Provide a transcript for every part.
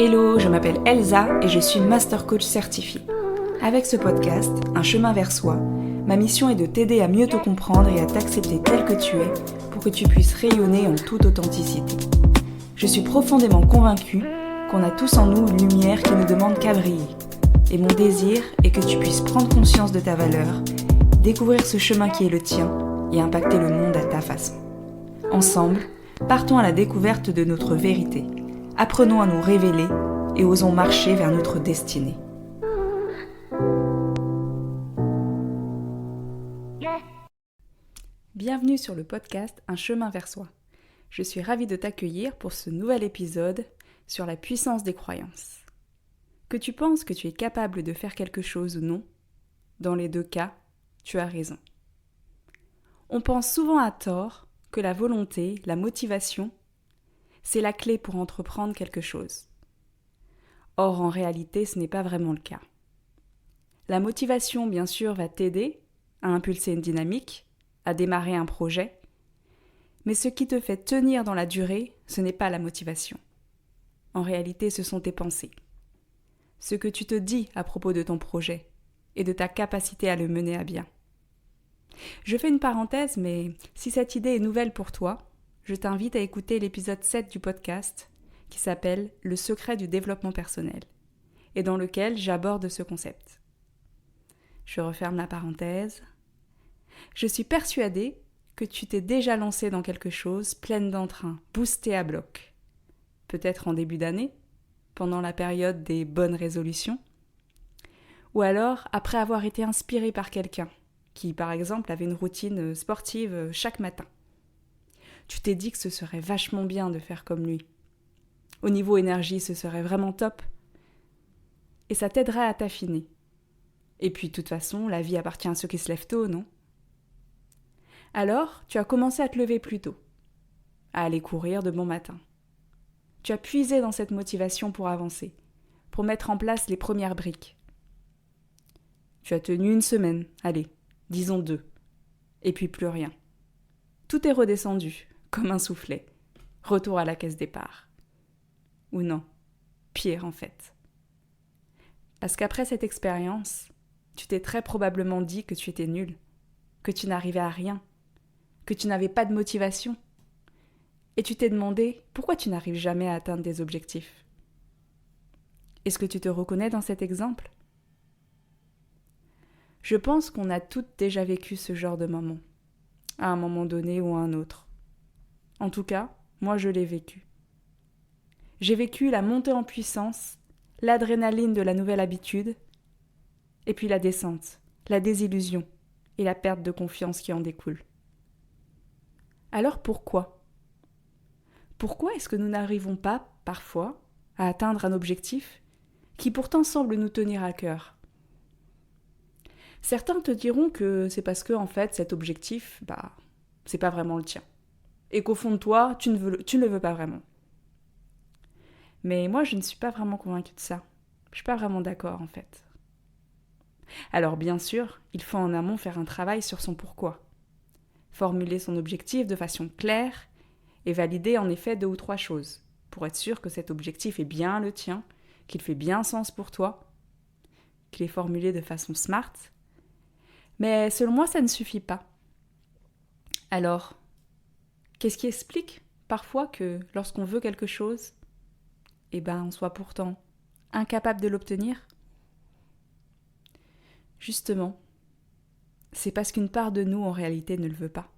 Hello, je m'appelle Elsa et je suis Master Coach certifiée. Avec ce podcast, Un chemin vers soi, ma mission est de t'aider à mieux te comprendre et à t'accepter tel que tu es pour que tu puisses rayonner en toute authenticité. Je suis profondément convaincue qu'on a tous en nous une lumière qui ne demande qu'à briller. Et mon désir est que tu puisses prendre conscience de ta valeur, découvrir ce chemin qui est le tien et impacter le monde à ta façon. Ensemble, partons à la découverte de notre vérité. Apprenons à nous révéler et osons marcher vers notre destinée. Bienvenue sur le podcast Un chemin vers soi. Je suis ravie de t'accueillir pour ce nouvel épisode sur la puissance des croyances. Que tu penses que tu es capable de faire quelque chose ou non, dans les deux cas, tu as raison. On pense souvent à tort que la volonté, la motivation, c'est la clé pour entreprendre quelque chose. Or, en réalité, ce n'est pas vraiment le cas. La motivation, bien sûr, va t'aider à impulser une dynamique, à démarrer un projet, mais ce qui te fait tenir dans la durée, ce n'est pas la motivation. En réalité, ce sont tes pensées. Ce que tu te dis à propos de ton projet et de ta capacité à le mener à bien. Je fais une parenthèse, mais si cette idée est nouvelle pour toi, je t'invite à écouter l'épisode 7 du podcast qui s'appelle « Le secret du développement personnel » et dans lequel j'aborde ce concept. Je referme la parenthèse. Je suis persuadée que tu t'es déjà lancé dans quelque chose pleine d'entrain, boostée à bloc. Peut-être en début d'année, pendant la période des bonnes résolutions, ou alors après avoir été inspiré par quelqu'un qui, par exemple, avait une routine sportive chaque matin. Tu t'es dit que ce serait vachement bien de faire comme lui. Au niveau énergie, ce serait vraiment top. Et ça t'aiderait à t'affiner. Et puis, de toute façon, la vie appartient à ceux qui se lèvent tôt, non ? Alors, tu as commencé à te lever plus tôt, à aller courir de bon matin. Tu as puisé dans cette motivation pour avancer, pour mettre en place les premières briques. Tu as tenu une semaine, allez, disons 2, et puis plus rien. Tout est redescendu, comme un soufflet. Retour à la caisse départ. Ou non, pire en fait. Parce qu'après cette expérience, tu t'es très probablement dit que tu étais nul, que tu n'arrivais à rien, que tu n'avais pas de motivation. Et tu t'es demandé pourquoi tu n'arrives jamais à atteindre tes objectifs. Est-ce que tu te reconnais dans cet exemple ? Je pense qu'on a toutes déjà vécu ce genre de moment, à un moment donné ou à un autre. En tout cas, moi je l'ai vécu. J'ai vécu la montée en puissance, l'adrénaline de la nouvelle habitude, et puis la descente, la désillusion et la perte de confiance qui en découle. Alors pourquoi ? Pourquoi est-ce que nous n'arrivons pas, parfois, à atteindre un objectif qui pourtant semble nous tenir à cœur ? Certains te diront que c'est parce que, en fait, cet objectif, c'est pas vraiment le tien. Et qu'au fond de toi, tu ne le veux pas vraiment. Mais moi, je ne suis pas vraiment convaincue de ça. Je suis pas vraiment d'accord, en fait. Alors, bien sûr, il faut en amont faire un travail sur son pourquoi. Formuler son objectif de façon claire et valider en effet 2 ou 3 choses, pour être sûr que cet objectif est bien le tien, qu'il fait bien sens pour toi, qu'il est formulé de façon smart. Mais selon moi, ça ne suffit pas. Alors, qu'est-ce qui explique parfois que lorsqu'on veut quelque chose, on soit pourtant incapable de l'obtenir ? Justement, c'est parce qu'une part de nous en réalité ne le veut pas.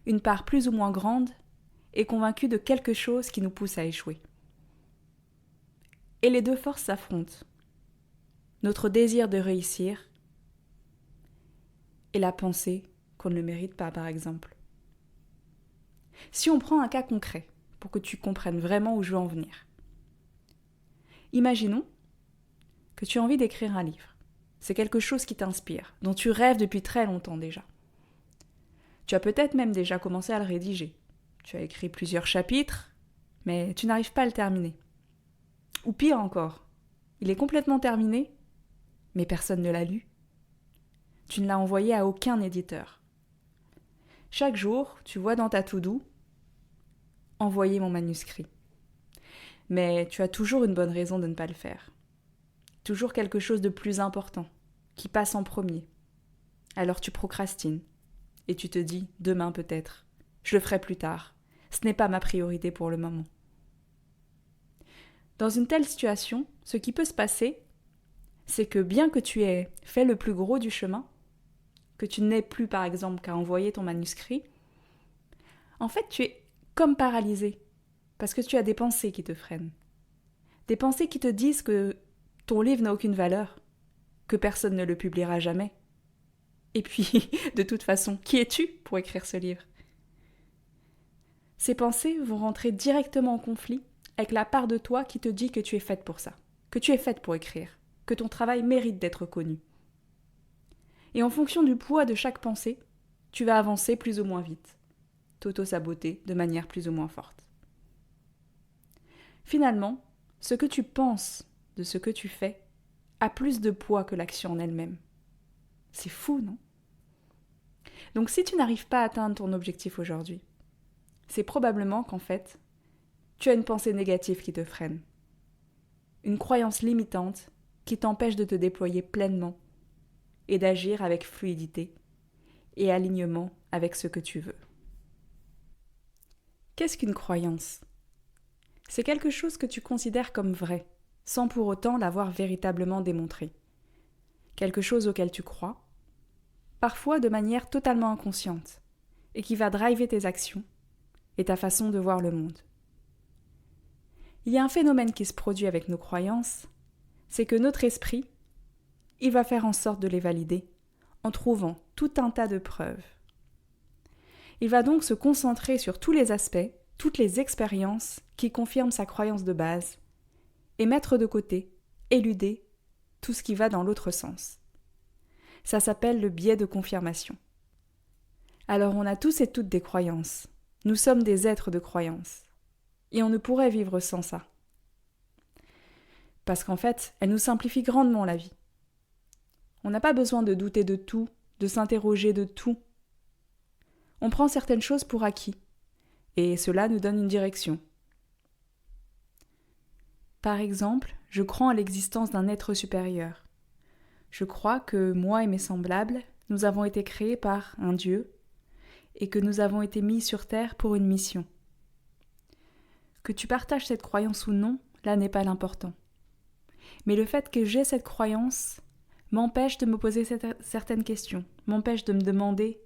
Une part plus ou moins grande est convaincue de quelque chose qui nous pousse à échouer. Et les deux forces s'affrontent. Notre désir de réussir et la pensée qu'on ne le mérite pas, par exemple. Si on prend un cas concret, pour que tu comprennes vraiment où je veux en venir. Imaginons que tu as envie d'écrire un livre. C'est quelque chose qui t'inspire, dont tu rêves depuis très longtemps déjà. Tu as peut-être même déjà commencé à le rédiger. Tu as écrit plusieurs chapitres, mais tu n'arrives pas à le terminer. Ou pire encore, il est complètement terminé, mais personne ne l'a lu. Tu ne l'as envoyé à aucun éditeur. Chaque jour, tu vois dans ta to-do « Envoyer mon manuscrit ». mais tu as toujours une bonne raison de ne pas le faire. Toujours quelque chose de plus important, qui passe en premier. Alors tu procrastines, et tu te dis « demain peut-être, je le ferai plus tard, ce n'est pas ma priorité pour le moment ». Dans une telle situation, ce qui peut se passer, c'est que bien que tu aies fait le plus gros du chemin, que tu n'aies plus par exemple qu'à envoyer ton manuscrit, en fait tu es comme paralysé, parce que tu as des pensées qui te freinent. Des pensées qui te disent que ton livre n'a aucune valeur, que personne ne le publiera jamais. Et puis, de toute façon, qui es-tu pour écrire ce livre ? Ces pensées vont rentrer directement en conflit avec la part de toi qui te dit que tu es faite pour ça, que tu es faite pour écrire, que ton travail mérite d'être connu. Et en fonction du poids de chaque pensée, tu vas avancer plus ou moins vite, t'auto-saboter de manière plus ou moins forte. Finalement, ce que tu penses de ce que tu fais a plus de poids que l'action en elle-même. C'est fou, non ? Donc si tu n'arrives pas à atteindre ton objectif aujourd'hui, c'est probablement qu'en fait, tu as une pensée négative qui te freine. Une croyance limitante qui t'empêche de te déployer pleinement et d'agir avec fluidité et alignement avec ce que tu veux. Qu'est-ce qu'une croyance ? C'est quelque chose que tu considères comme vrai, sans pour autant l'avoir véritablement démontré. Quelque chose auquel tu crois, parfois de manière totalement inconsciente, et qui va driver tes actions et ta façon de voir le monde. Il y a un phénomène qui se produit avec nos croyances, c'est que notre esprit, il va faire en sorte de les valider en trouvant tout un tas de preuves. Il va donc se concentrer sur tous les aspects, toutes les expériences qui confirment sa croyance de base et mettre de côté, éluder tout ce qui va dans l'autre sens. Ça s'appelle le biais de confirmation. Alors on a tous et toutes des croyances. Nous sommes des êtres de croyances. Et on ne pourrait vivre sans ça. Parce qu'en fait, elles nous simplifient grandement la vie. On n'a pas besoin de douter de tout, de s'interroger de tout. On prend certaines choses pour acquis. Et cela nous donne une direction. Par exemple, je crois en l'existence d'un être supérieur. Je crois que moi et mes semblables, nous avons été créés par un Dieu et que nous avons été mis sur terre pour une mission. Que tu partages cette croyance ou non, là n'est pas l'important. Mais le fait que j'ai cette croyance m'empêche de me poser certaines questions, m'empêche de me demander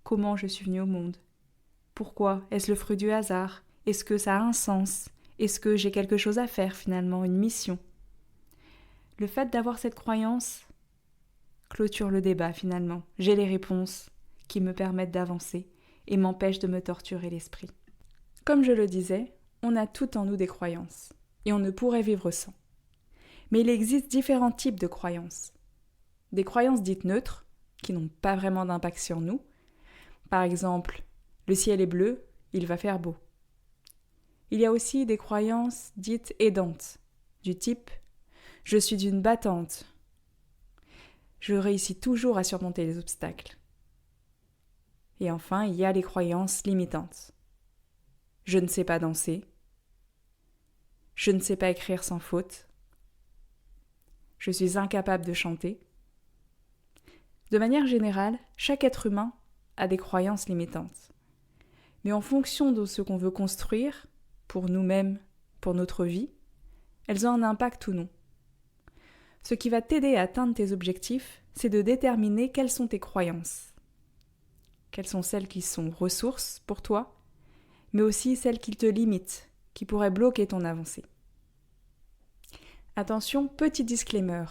comment je suis venue au monde. Pourquoi ? Est-ce le fruit du hasard ? Est-ce que ça a un sens ? Est-ce que j'ai quelque chose à faire finalement, une mission ? Le fait d'avoir cette croyance clôture le débat finalement. J'ai les réponses qui me permettent d'avancer et m'empêchent de me torturer l'esprit. Comme je le disais, on a tout en nous des croyances et on ne pourrait vivre sans. Mais il existe différents types de croyances. Des croyances dites neutres, qui n'ont pas vraiment d'impact sur nous. Par exemple, le ciel est bleu, il va faire beau. Il y a aussi des croyances dites aidantes, du type « je suis d'une battante », je réussis toujours à surmonter les obstacles. Et enfin, il y a les croyances limitantes. Je ne sais pas danser. Je ne sais pas écrire sans faute. Je suis incapable de chanter. De manière générale, chaque être humain a des croyances limitantes. Mais en fonction de ce qu'on veut construire, pour nous-mêmes, pour notre vie, elles ont un impact ou non. Ce qui va t'aider à atteindre tes objectifs, c'est de déterminer quelles sont tes croyances. Quelles sont celles qui sont ressources pour toi, mais aussi celles qui te limitent, qui pourraient bloquer ton avancée. Attention, petit disclaimer.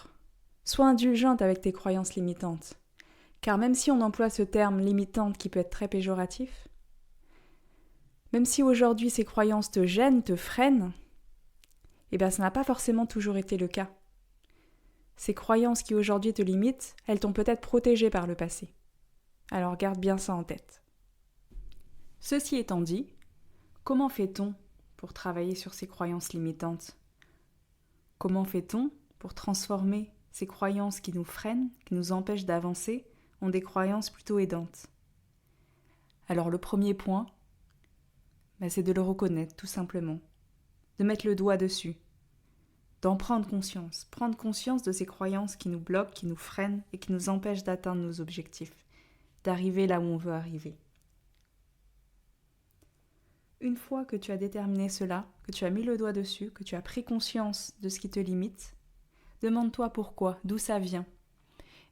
Sois indulgente avec tes croyances limitantes. Car même si on emploie ce terme limitante qui peut être très péjoratif, même si aujourd'hui ces croyances te gênent, te freinent, ça n'a pas forcément toujours été le cas. Ces croyances qui aujourd'hui te limitent, elles t'ont peut-être protégé par le passé. Alors garde bien ça en tête. Ceci étant dit, comment fait-on pour travailler sur ces croyances limitantes ? Comment fait-on pour transformer ces croyances qui nous freinent, qui nous empêchent d'avancer, en des croyances plutôt aidantes ? Alors le premier point, c'est de le reconnaître tout simplement. de mettre le doigt dessus, d'en prendre conscience de ces croyances qui nous bloquent, qui nous freinent et qui nous empêchent d'atteindre nos objectifs, d'arriver là où on veut arriver. Une fois que tu as déterminé cela, que tu as mis le doigt dessus, que tu as pris conscience de ce qui te limite, demande-toi pourquoi, d'où ça vient.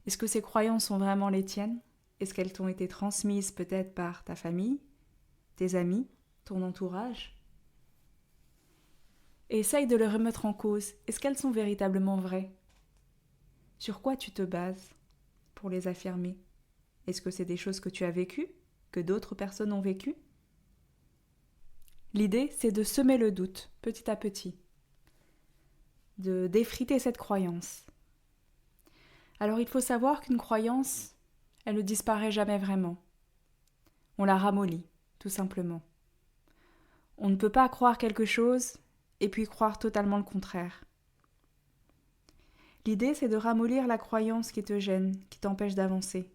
Est-ce que ces croyances sont vraiment les tiennes ? Est-ce qu'elles t'ont été transmises peut-être par ta famille, tes amis, ton entourage ? Et essaye de les remettre en cause. Est-ce qu'elles sont véritablement vraies ? Sur quoi tu te bases pour les affirmer ? Est-ce que c'est des choses que tu as vécues, que d'autres personnes ont vécues ? L'idée, c'est de semer le doute, petit à petit, de défriter cette croyance. Alors il faut savoir qu'une croyance, elle ne disparaît jamais vraiment. On la ramollit, tout simplement. On ne peut pas croire quelque chose et puis croire totalement le contraire. L'idée, c'est de ramollir la croyance qui te gêne, qui t'empêche d'avancer,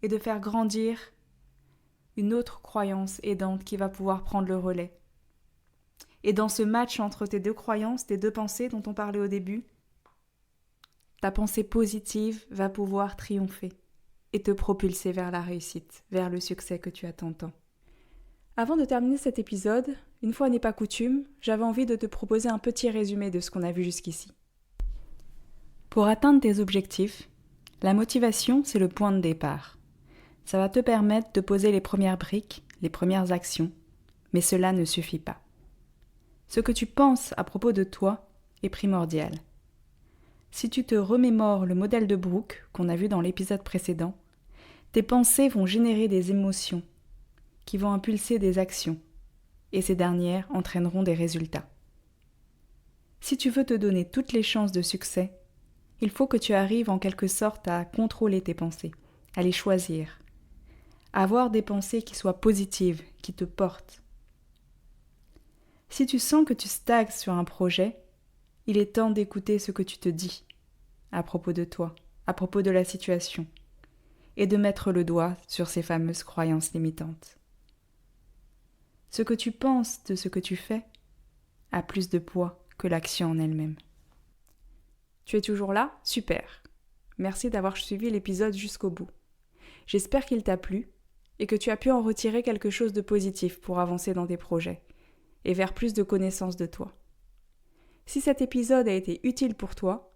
et de faire grandir une autre croyance aidante qui va pouvoir prendre le relais. Et dans ce match entre tes deux croyances, tes deux pensées dont on parlait au début, ta pensée positive va pouvoir triompher et te propulser vers la réussite, vers le succès que tu attends tant. Avant de terminer cet épisode, une fois n'est pas coutume, j'avais envie de te proposer un petit résumé de ce qu'on a vu jusqu'ici. Pour atteindre tes objectifs, la motivation, c'est le point de départ. Ça va te permettre de poser les premières briques, les premières actions, mais cela ne suffit pas. Ce que tu penses à propos de toi est primordial. Si tu te remémores le modèle de Brooke qu'on a vu dans l'épisode précédent, tes pensées vont générer des émotions qui vont impulser des actions et ces dernières entraîneront des résultats. Si tu veux te donner toutes les chances de succès, il faut que tu arrives en quelque sorte à contrôler tes pensées, à les choisir, à avoir des pensées qui soient positives, qui te portent. Si tu sens que tu stagnes sur un projet, il est temps d'écouter ce que tu te dis à propos de toi, à propos de la situation, et de mettre le doigt sur ces fameuses croyances limitantes. Ce que tu penses de ce que tu fais a plus de poids que l'action en elle-même. Tu es toujours là ? Super. Merci d'avoir suivi l'épisode jusqu'au bout. J'espère qu'il t'a plu et que tu as pu en retirer quelque chose de positif pour avancer dans tes projets et vers plus de connaissance de toi. Si cet épisode a été utile pour toi,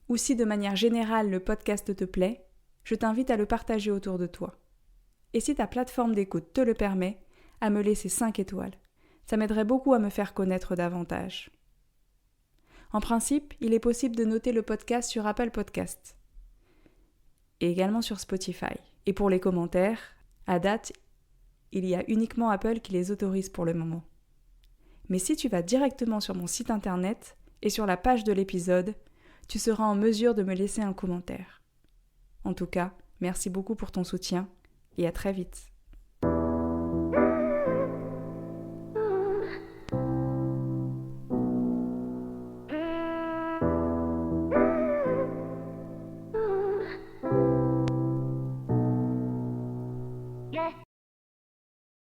ou si de manière générale le podcast te plaît, je t'invite à le partager autour de toi. Et si ta plateforme d'écoute te le permet, à me laisser 5 étoiles. Ça m'aiderait beaucoup à me faire connaître davantage. En principe, il est possible de noter le podcast sur Apple Podcasts et également sur Spotify. Et pour les commentaires, à date, il y a uniquement Apple qui les autorise pour le moment. Mais si tu vas directement sur mon site internet et sur la page de l'épisode, tu seras en mesure de me laisser un commentaire. En tout cas, merci beaucoup pour ton soutien et à très vite.